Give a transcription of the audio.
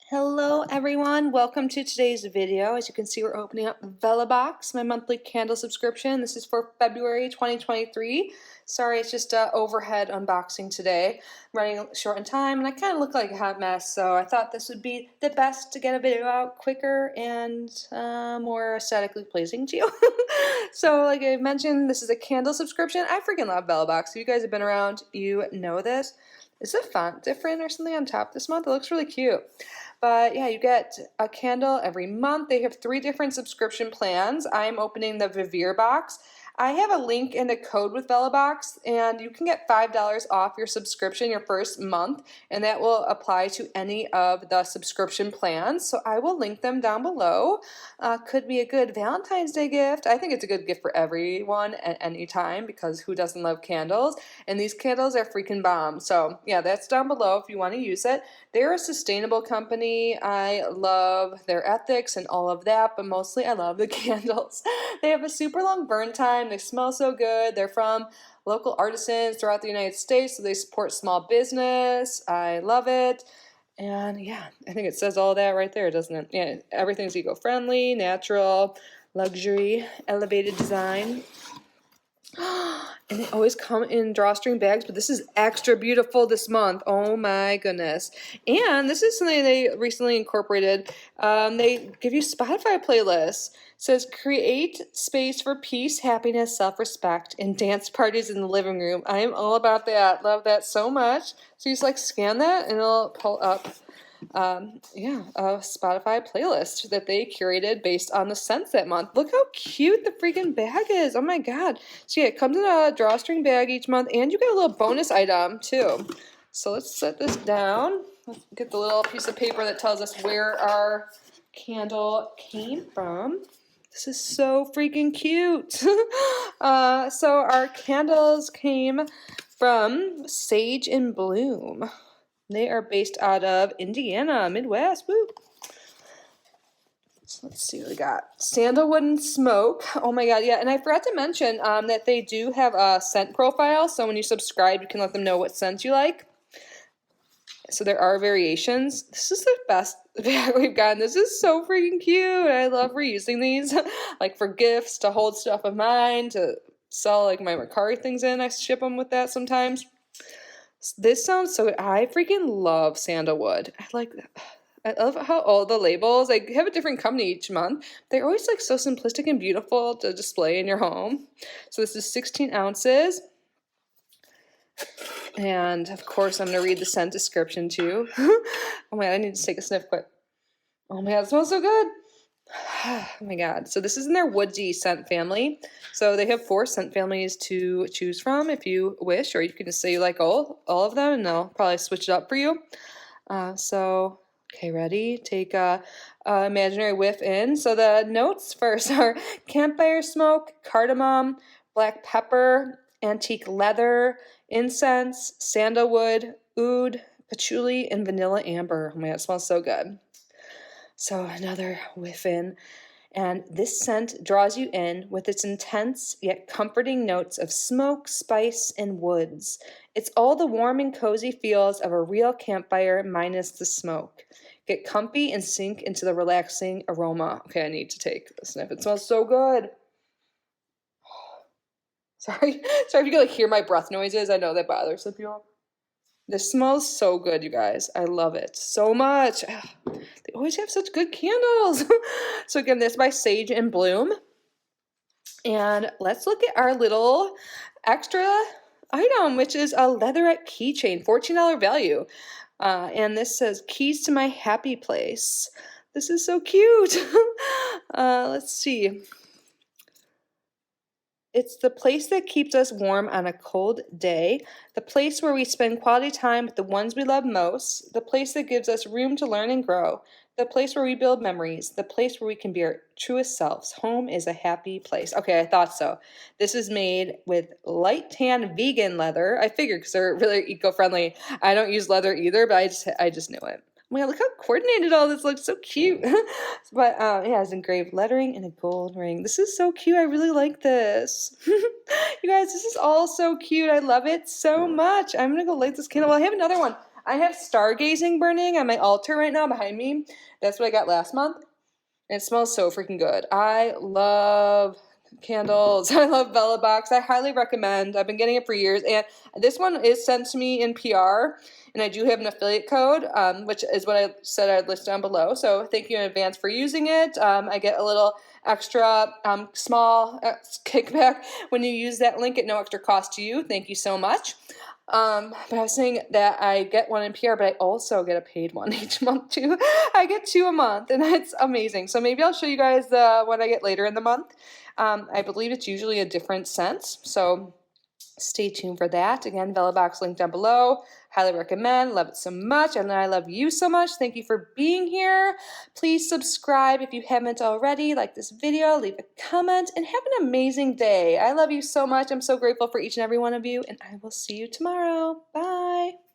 Hello everyone, welcome to today's video. As you can see, we're opening up Vellabox, my monthly candle subscription. This is for February 2023. Sorry, it's just an overhead unboxing today. I'm running short on time and I kind of look like a hot mess, so I thought this would be the best to get a video out quicker and more aesthetically pleasing to you. So like I mentioned, this is a candle subscription. I freaking love Vellabox. If you guys have been around, you know this. Is the font different or something on top this month? It looks really cute. But yeah, you get a candle every month. They have 3 different subscription plans. I'm opening the Veadweaver box. I have a link and a code with Vellabox, and you can get $5 off your subscription your first month, and that will apply to any of the subscription plans. So I will link them down below. Could be a good Valentine's Day gift. I think it's a good gift for everyone at any time because who doesn't love candles? And these candles are freaking bomb. So yeah, that's down below if you want to use it. They're a sustainable company. I love their ethics and all of that, but mostly I love the candles. They have a super long burn time. They smell so good. They're from local artisans throughout the United States, so they support small business. I love it. And yeah, I think it says all that right there, doesn't it? Yeah, everything's eco-friendly, natural, luxury, elevated design. And they always come in drawstring bags, but this is extra beautiful this month. Oh my goodness. And this is something they recently incorporated. They give you Spotify playlists. It says, create space for peace, happiness, self-respect, and dance parties in the living room. I am all about that. Love that so much. So you just like scan that and it'll pull up a Spotify playlist that they curated based on the scents that month. Look how cute the freaking bag is. Oh my god. So yeah, it comes in a drawstring bag each month, and you get a little bonus item too. So let's set this down. Let's get the little piece of paper that tells us where our candle came from. This is so freaking cute. So our candles came from Sage and Bloom. They are based out of Indiana, Midwest. Woo! So let's see what we got. Sandalwood and smoke. Oh my god, yeah. And I forgot to mention that they do have a scent profile. So when you subscribe, you can let them know what scents you like. So there are variations. This is the best bag we've gotten. This is so freaking cute. I love reusing these, like for gifts, to hold stuff of mine, to sell like my Mercari things in. I ship them with that sometimes. This sounds so good. I freaking love sandalwood. I love how all the labels, like, have a different company each month. They're always like so simplistic and beautiful to display in your home. So this is 16 ounces. And of course, I'm going to read the scent description too. Oh my god, I need to take a sniff quick. Oh my god, it smells so good. Oh my god. So this is in their woodsy scent family. So they have 4 scent families to choose from if you wish, or you can just say you like all of them and they'll probably switch it up for you. Okay, ready? Take a imaginary whiff in. So the notes first are campfire smoke, cardamom, black pepper, antique leather, incense, sandalwood, oud, patchouli, and vanilla amber. Oh my god, it smells so good. So another whiff in, and this scent draws you in with its intense yet comforting notes of smoke, spice, and woods. It's all the warm and cozy feels of a real campfire minus the smoke. Get comfy and sink into the relaxing aroma. Okay, I need to take a sniff. It smells so good. Sorry if you can like hear my breath noises. I know that bothers some people. This smells so good, you guys. I love it so much. They always have such good candles. So again, this is by Sage and Bloom. And let's look at our little extra item, which is a leatherette keychain, $14 value. And this says, keys to my happy place. This is so cute. Let's see. It's the place that keeps us warm on a cold day, the place where we spend quality time with the ones we love most, the place that gives us room to learn and grow, the place where we build memories, the place where we can be our truest selves. Home is a happy place. Okay, I thought so. This is made with light tan vegan leather. I figured because they're really eco-friendly. I don't use leather either, but I just knew it. Oh my god, look how coordinated all this looks. So cute. But it has engraved lettering and a gold ring. This is so cute. I really like this. You guys, this is all so cute. I love it so much. I'm going to go light this candle. Well, I have another one. I have stargazing burning on my altar right now behind me. That's what I got last month. And it smells so freaking good. I love candles. I love Vellabox. I highly recommend. I've been getting it for years. And this one is sent to me in PR. And I do have an affiliate code, which is what I said I'd list down below. So thank you in advance for using it. I get a little extra small kickback when you use that link at no extra cost to you. Thank you so much. But I was saying that I get one in PR, but I also get a paid one each month too. I get 2 a month, and it's amazing. So maybe I'll show you guys the one I get later in the month. I believe it's usually a different scent, so stay tuned for that. Again, Vellabox link down below. Highly recommend. Love it so much, and I love you so much. Thank you for being here. Please subscribe if you haven't already. Like this video, leave a comment, and have an amazing day. I love you so much. I'm so grateful for each and every one of you, and I will see you tomorrow. Bye.